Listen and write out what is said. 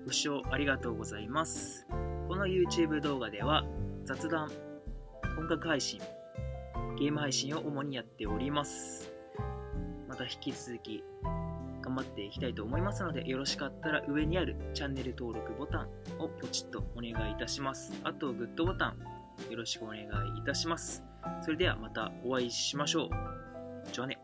ご視聴ありがとうございます。この YouTube 動画では雑談、音楽配信、ゲーム配信を主にやっております。また引き続き頑張っていきたいと思いますので、よろしかったら上にあるチャンネル登録ボタンをポチッとお願いいたします。あとグッドボタンよろしくお願いいたします。それではまたお会いしましょう。じゃあね。